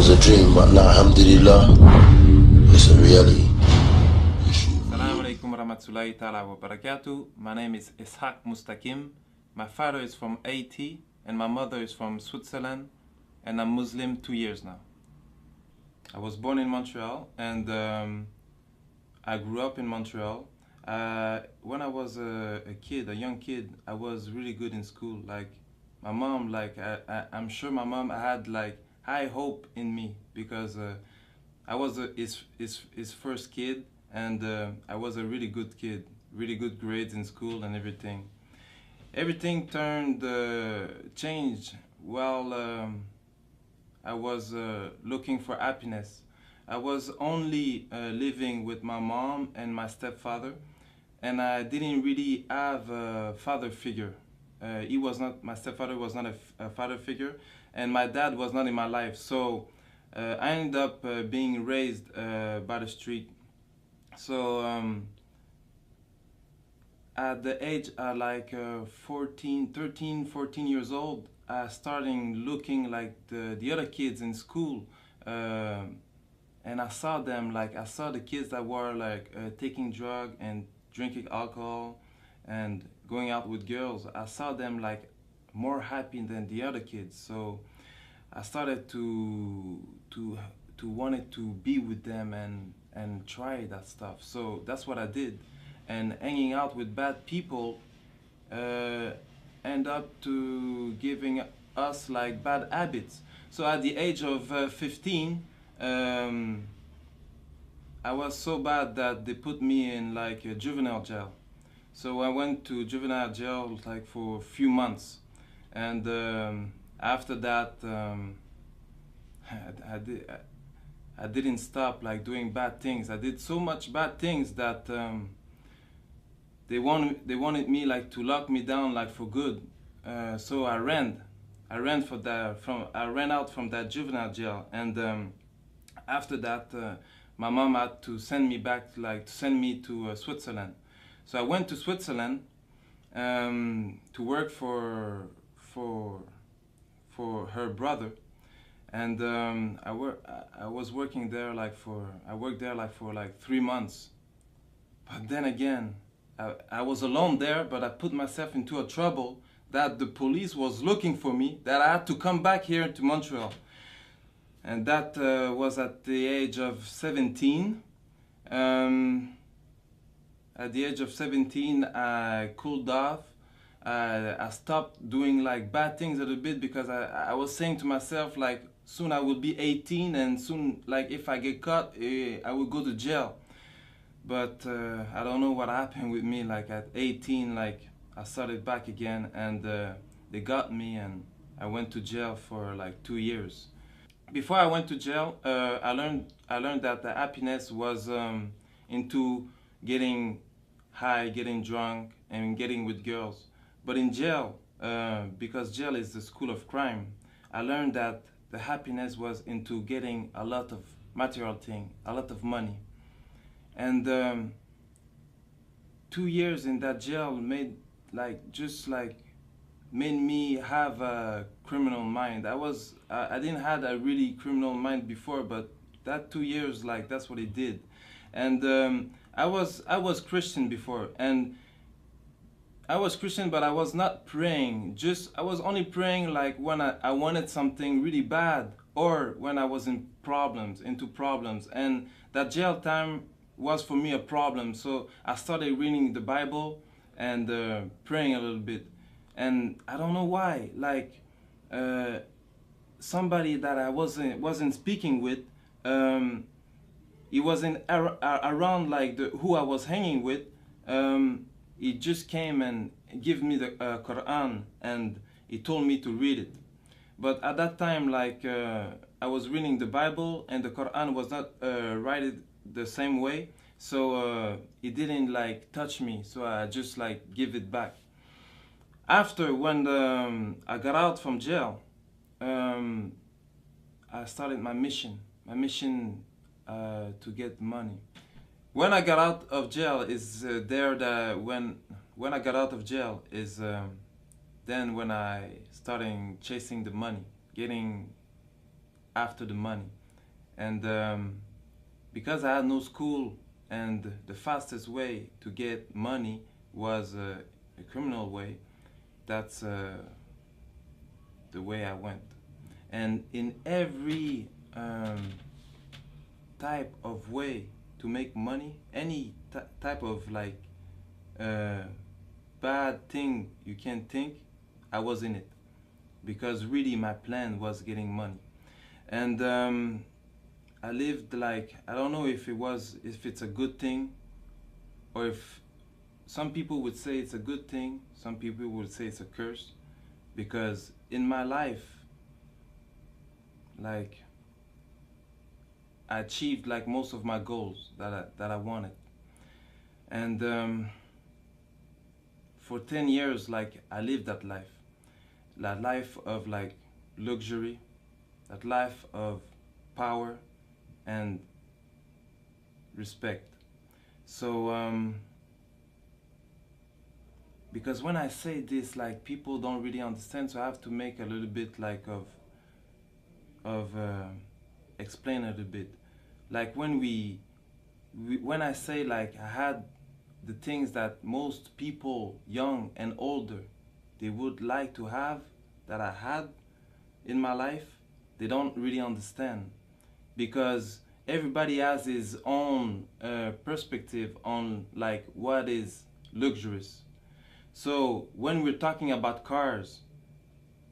was a dream, but now, alhamdulillah, it's a reality. Assalamu alaikum warahmatullahi ta'ala wa barakatuh. My name is Itu Hak. My father is from Haiti and my mother is from Switzerland, and I'm Muslim 2 years now. I was born in Montreal and I grew up in Montreal. When I was a young kid, I was really good in school. Like my mom, I'm sure my mom had like high hope in me because I was his first kid, and I was a really good kid, really good grades in school and everything. Everything changed while I was looking for happiness. I was only living with my mom and my stepfather, and I didn't really have a father figure. My stepfather was not a father figure, and my dad was not in my life. So I ended up being raised by the street. So at the age like 13, 14 years old, I started looking like the other kids in school, and I saw the kids that were like taking drugs and drinking alcohol and going out with girls. I saw them like more happy than the other kids. So I started to wanted to be with them and try that stuff. So that's what I did. And hanging out with bad people end up to giving us like bad habits. So at the age of 15, I was so bad that they put me in like a juvenile jail. So I went to juvenile jail like for a few months, and after that I didn't stop like doing bad things. I did so much bad things that they wanted me like to lock me down like for good. So I ran out from that juvenile jail, and after that my mom had to send me back to Switzerland. So I went to Switzerland to work for her brother, and I worked there for like 3 months. But then again, I was alone there, but I put myself into a trouble that the police was looking for me, that I had to come back here to Montreal. And that was at the age of 17. At the age of 17, I cooled off. I stopped doing like bad things a little bit because I was saying to myself like soon I will be 18, and soon like if I get caught, I will go to jail. But I don't know what happened with me. Like at 18, like I started back again, and they got me, and I went to jail for like 2 years. Before I went to jail, I learned that the happiness was into getting high, getting drunk, and getting with girls. But in jail, because jail is the school of crime, I learned that the happiness was into getting a lot of material thing, a lot of money. And 2 years in that jail made me have a criminal mind. I didn't have a really criminal mind before, but that 2 years, like that's what it did. And I was Christian before, and I was Christian, but I was not praying. I was only praying like when I wanted something really bad, or when I was into problems. And that jail time was for me a problem. So I started reading the Bible and praying a little bit. And I don't know why, like somebody that I wasn't speaking with, he wasn't around like who I was hanging with. He just came and gave me the Quran, and he told me to read it. But at that time, like I was reading the Bible, and the Quran was not written the same way, so it didn't like touch me. So I just like give it back. After when I got out from jail, I started my mission to get money. When I got out of jail when I got out of jail is then when I started chasing the money, getting after the money. And because I had no school, and the fastest way to get money was a criminal way, that's the way I went. And in every type of way to make money, any type of like bad thing you can think, I was in it, because really my plan was getting money. And I lived like, I don't know if it's a good thing, or if some people would say it's a good thing, some people would say it's a curse, because in my life, like, I achieved like most of my goals that I wanted. And for 10 years, like, I lived that life of like luxury, that life of power and respect. So because when I say this, like, people don't really understand, so I have to make a little bit like of explain a little bit. Like when I say like I had the things that most people, young and older, they would like to have, that I had in my life, they don't really understand, because everybody has his own perspective on like what is luxurious. So when we're talking about cars,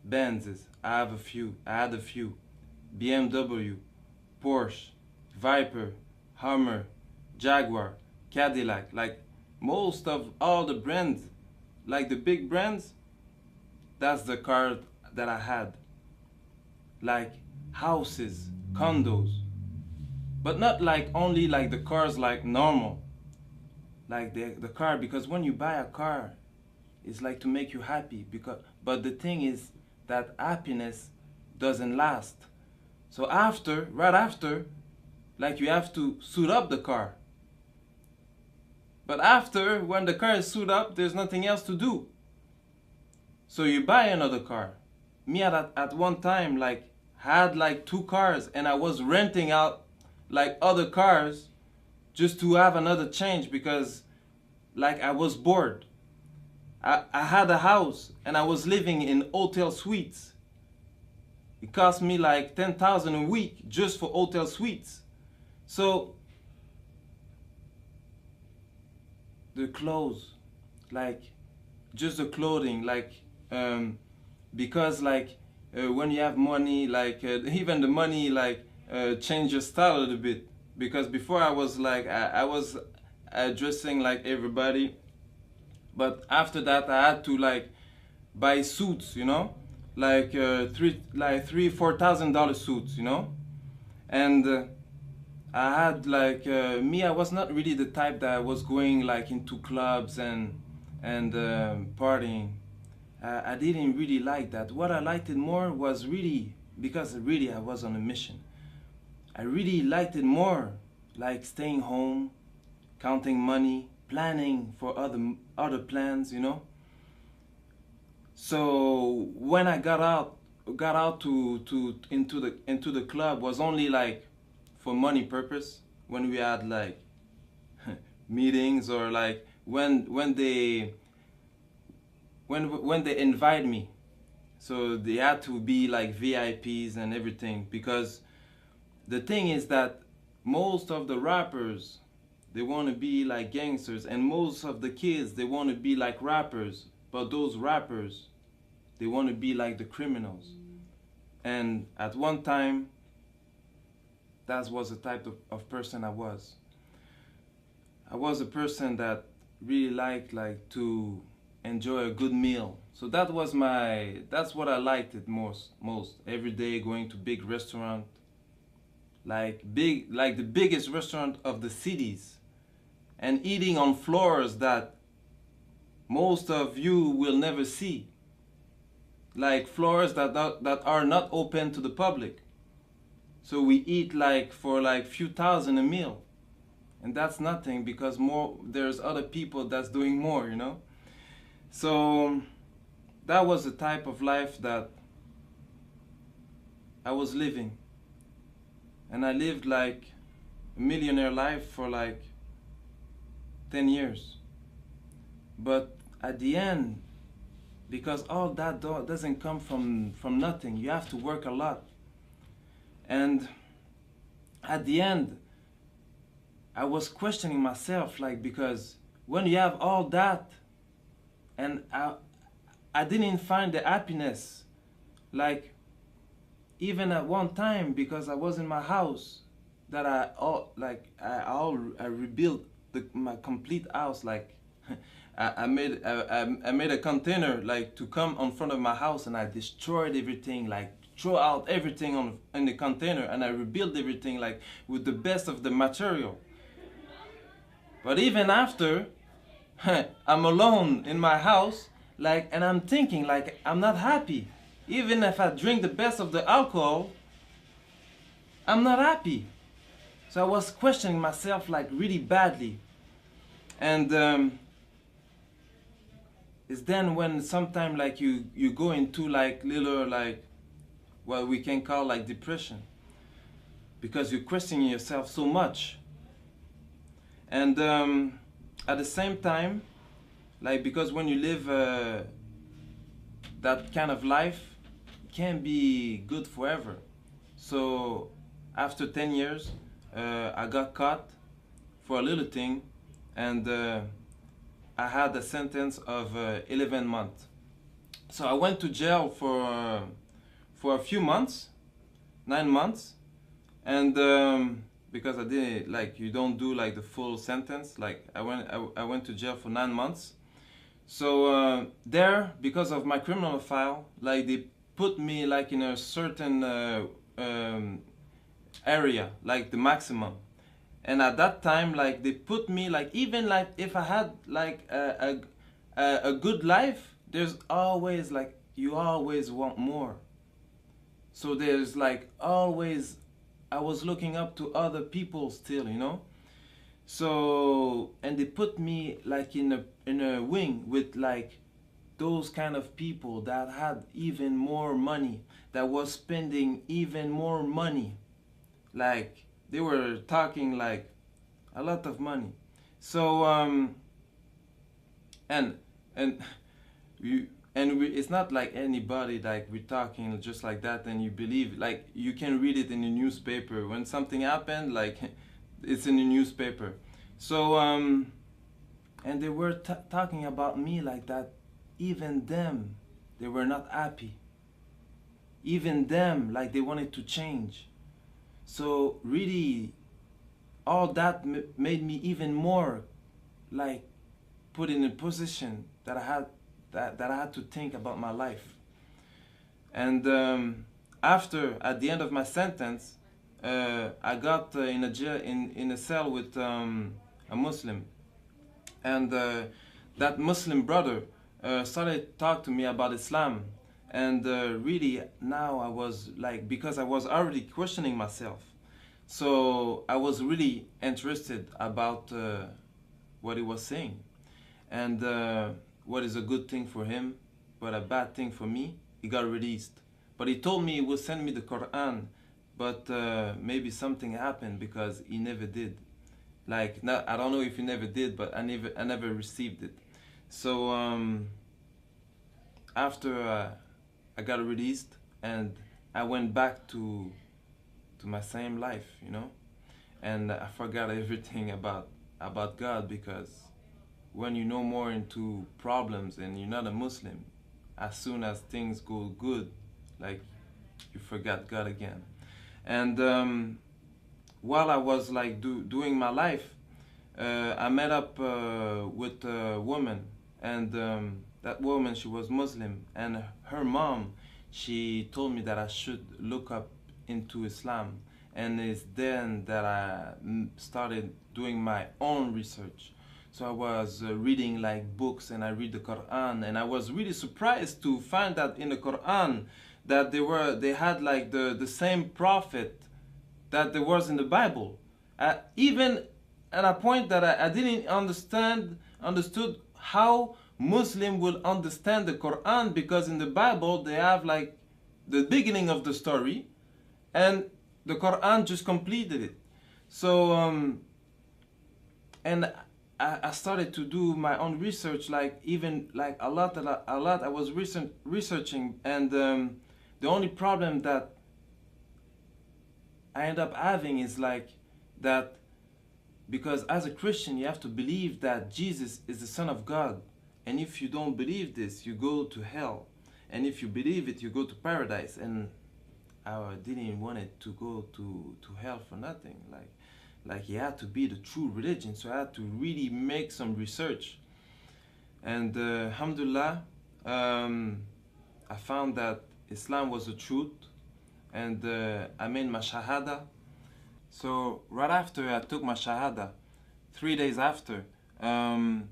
Benzes, I had a few, BMW, Porsche, Viper, Hummer, Jaguar, Cadillac, like most of all the brands, like the big brands, that's the car that I had. Like houses, condos, but not like only like the cars like normal, like the car, because when you buy a car, it's like to make you happy, but the thing is that happiness doesn't last. So right after, like, you have to suit up the car. But after, when the car is suited up, there's nothing else to do. So you buy another car. Me at one time, like, had like 2 cars, and I was renting out like other cars just to have another change, because like I was bored. I had a house and I was living in hotel suites. It cost me like 10,000 a week just for hotel suites. So the clothes, like just the clothing, like because like when you have money, like even the money, like change your style a little bit. Because before I was like I was dressing like everybody, but after that I had to like buy suits, you know, like $3,000-4,000 suits, you know. And I had like me, I was not really the type that was going like into clubs and partying. I didn't really like that. What I liked it more was really, because really I was on a mission. I really liked it more, like staying home, counting money, planning for other plans, you know. So when I got out to into the club, was only like for money purpose. When we had like meetings, or like when they invite me, so they had to be like VIPs and everything, because the thing is that most of the rappers, they want to be like gangsters, and most of the kids, they want to be like rappers, but those rappers, they want to be like the criminals. And at one time, that was the type of person I was. I was a person that really liked like to enjoy a good meal. So that's what I liked it most. Every day going to big restaurant, like the biggest restaurant of the cities, and eating on floors that most of you will never see. Like floors that are not open to the public. So we eat like for like few thousand a meal. And that's nothing, because there's other people that's doing more, you know? So that was the type of life that I was living. and I lived like a millionaire life for like 10 years. But at the end, because all that doesn't come from nothing, you have to work a lot. And at the end, I was questioning myself, like, because when you have all that, and I didn't find the happiness, like, even at one time, because I was in my house, that I rebuilt my complete house. Like, I made a container, like, to come in front of my house, and I destroyed everything, like throw out everything in the container, and I rebuilt everything, like, with the best of the material. But even after, I'm alone in my house, like, and I'm thinking, like, I'm not happy. Even if I drink the best of the alcohol, I'm not happy. So I was questioning myself, like, really badly. And it's then when sometime, like, you go into, like, little, like, what we can call, like, depression, because you're questioning yourself so much. And at the same time, like, because when you live that kind of life, it can't be good forever. So after 10 years, I got caught for a little thing, and I had a sentence of 11 months. So I went to jail for a few months, 9 months, and because I didn't, like, you don't do, like, the full sentence. Like, I went to jail for 9 months. So there, because of my criminal file, like, they put me, like, in a certain area, like the maximum. And at that time, like, they put me, like, even, like, if I had, like, a good life, there's always, like, you always want more. So there's, like, always, I was looking up to other people still, you know. So, and they put me, like, in a wing with, like, those kind of people that had even more money, that was spending even more money. Like, they were talking, like, a lot of money. So and it's not like anybody, like, we're talking just like that and you believe, like, you can read it in the newspaper when something happened, like, it's in the newspaper. So and they were talking about me like that. Even them, they were not happy. Even them, like, they wanted to change. So really, all that made me even more, like, put in a position that I had to think about my life. And at the end of my sentence, I got in a jail, in a cell with a Muslim, and that Muslim brother started to talk to me about Islam. And really, now I was, like, because I was already questioning myself, so I was really interested about what he was saying, and what is a good thing for him, but a bad thing for me. He got released, but he told me he would send me the Quran, but maybe something happened, because he never did. Like, I don't know if he never did, but I never received it. So after I got released, and I went back to my same life, you know, and I forgot everything about God, because when you know more into problems and you're not a Muslim, as soon as things go good, like, you forgot God again. And while I was, like, doing my life, I met up with a woman, and that woman, she was Muslim, and her mom, she told me that I should look up into Islam. And it's then that I started doing my own research. So I was reading, like, books, and I read the Quran, and I was really surprised to find that in the Quran that they had, like, the same prophet that there was in the Bible. Even at a point that I didn't understood how Muslim will understand the Quran, because in the Bible they have, like, the beginning of the story, and the Quran just completed it. So and I started to do my own research, like even like a lot. I was researching, and the only problem that I end up having is like that, because as a Christian you have to believe that Jesus is the Son of God, and if you don't believe this, you go to hell, and if you believe it, you go to paradise. And I didn't want it to go to hell for nothing. Like it had to be the true religion, so I had to really make some research. And alhamdulillah, I found that Islam was the truth, and I made my shahada. So right after I took my shahada, 3 days after, my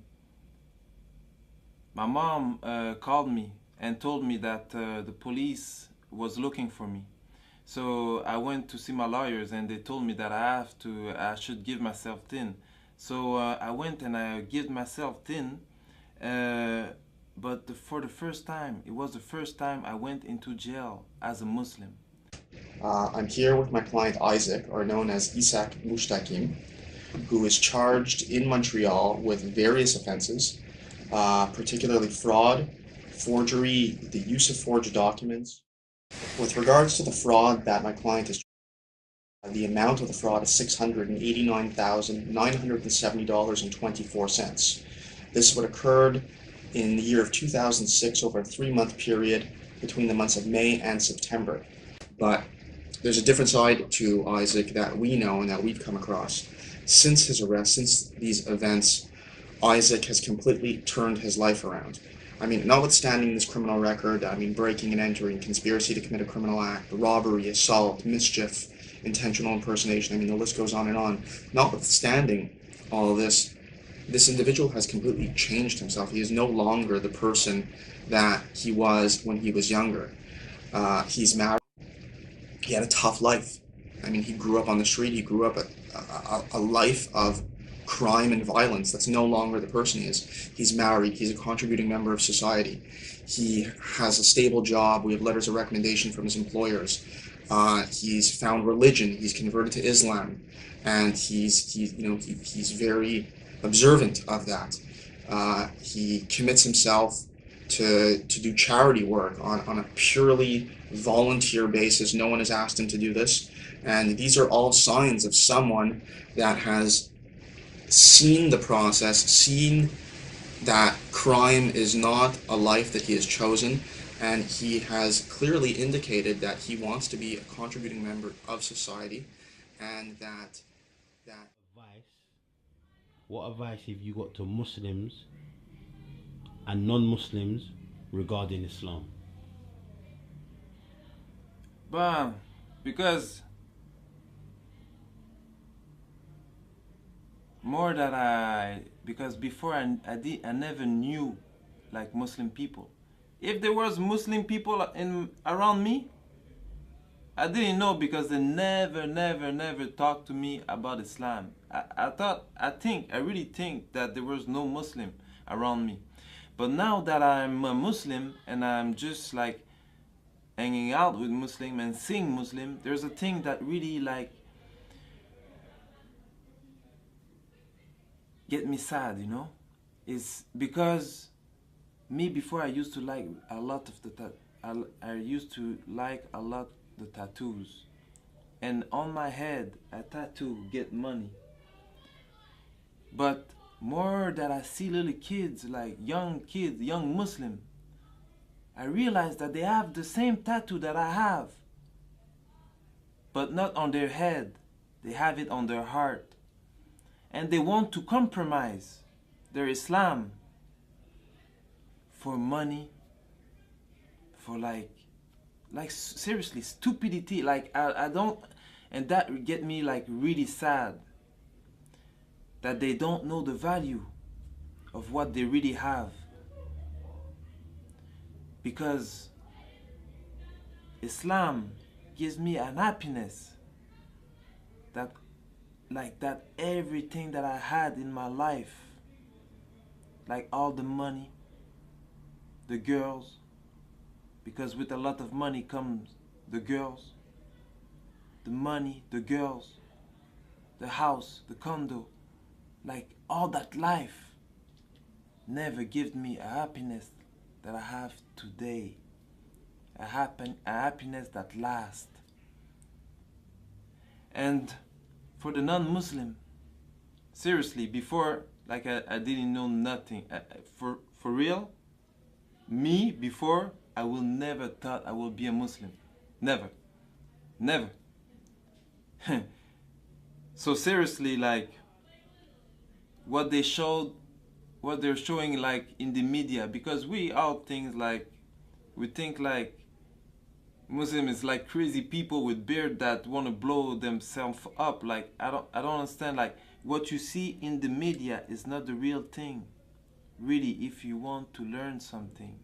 mom called me and told me that the police was looking for me. So I went to see my lawyers, and they told me that I should give myself in. So I went and I gave myself in, but for the first time, it was the first time I went into jail as a Muslim. I'm here with my client Isaac, or known as Isaac Mustakim, who is charged in Montreal with various offenses, particularly fraud, forgery, the use of forged documents. With regards to the fraud that my client is, the amount of the fraud is $689,970.24. This would occurred in the year of 2006 over a 3-month period between the months of May and September. But there's a different side to Isaac that we know and that we've come across. Since his arrest, since these events, Isaac has completely turned his life around. I mean, notwithstanding this criminal record, I mean, breaking and entering, conspiracy to commit a criminal act, robbery, assault, mischief, intentional impersonation, I mean, the list goes on and on. Notwithstanding all of this, this individual has completely changed himself. He is no longer the person that he was when he was younger. He's married. He had a tough life. I mean, he grew up on the street. He grew up a life of crime and violence. That's no longer the person he is. He's married. He's a contributing member of society. He has a stable job. We have letters of recommendation from his employers. He's found religion. He's converted to Islam, and he's very observant of that. He commits himself to do charity work on a purely volunteer basis. No one has asked him to do this, and these are all signs of someone that has seen the process, seen that crime is not a life that he has chosen, and he has clearly indicated that he wants to be a contributing member of society, and that what advice have you got to Muslims and non-Muslims regarding Islam? But because before I never knew like Muslim people. If there was Muslim people around me, I didn't know, because they never talked to me about Islam. I really think that there was no Muslim around me. But now that I'm a Muslim and I'm just like hanging out with Muslim and seeing Muslim, there's a thing that really like get me sad, you know? Is because me, before I used to like a lot of I used to like a lot the tattoos, and on my head a tattoo get money. But more that I see little kids, like young kids, young Muslim, I realize that they have the same tattoo that I have, but not on their head. They have it on their heart, and they want to compromise their Islam for money, for like seriously stupidity. Like I don't, and that get me like really sad, that they don't know the value of what they really have. Because Islam gives me an happiness that everything that I had in my life, like all the money, the girls, because with a lot of money comes the girls, the money, the girls, the house, the condo, like all that life never give me a happiness that I have today. A happiness that lasts. And for the non-Muslim, seriously, before, like I didn't know nothing. For real, me, before, I will never thought I will be a Muslim. Never. Never. So seriously, like, what they're showing, like, in the media, because we all things like, we think like Muslim is like crazy people with beard that want to blow themselves up. Like, I don't understand. Like, what you see in the media is not the real thing. Really, if you want to learn something,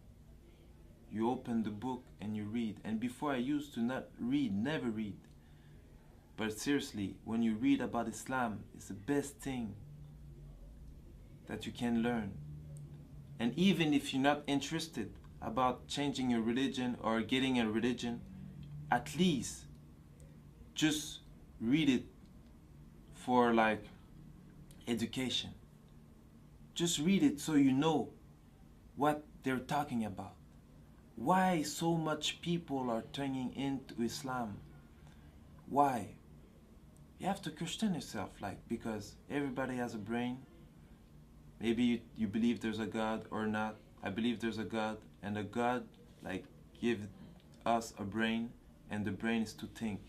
you open the book and you read. And before, I used to not read, never read. But seriously, when you read about Islam, it's the best thing that you can learn. And even if you're not interested about changing your religion or getting a religion, at least just read it for like education. Just read it so you know what they're talking about. Why so much people are turning into Islam? Why? You have to question yourself, like, because everybody has a brain. Maybe you believe there's a God or not. I believe there's a God, and a God like give us a brain, and the brain is to think.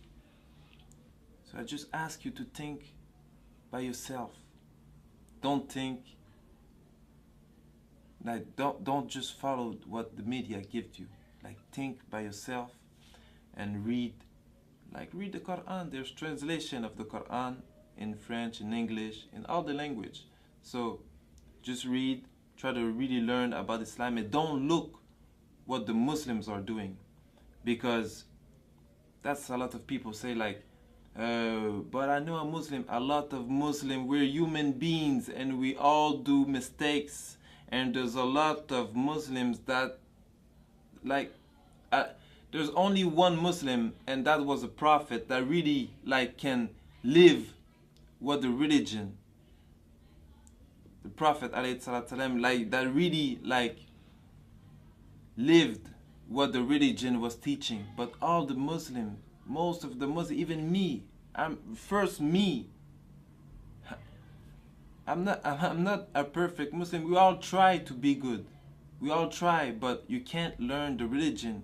So I just ask you to think by yourself. Don't think like don't just follow what the media gives you. Like, think by yourself and read. Like, read the Quran. There's translation of the Quran in French, in English, in all the language. So just read, try to really learn about Islam, and don't look what the Muslims are doing, because that's a lot of people say like, but I know a Muslim. A lot of Muslims, we're human beings and we all do mistakes, and there's a lot of Muslims that like there's only one Muslim, and that was a prophet that really like can live what the religion, the Prophet ﷺ, like that really like lived what the religion was teaching. But all the Muslims, most of the Muslims, even me, I'm not a perfect Muslim. We all try to be good. We all try, but you can't learn the religion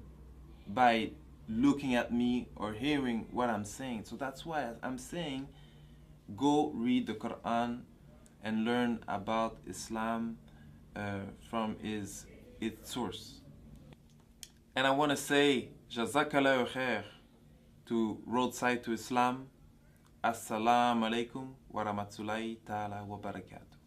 by looking at me or hearing what I'm saying. So that's why I'm saying, go read the Quran and learn about Islam from its source. And I want to say Jazakallahu khair to Roadside to Islam. Assalamu alaikum wa rahmatullahi ta'ala wa barakatuh.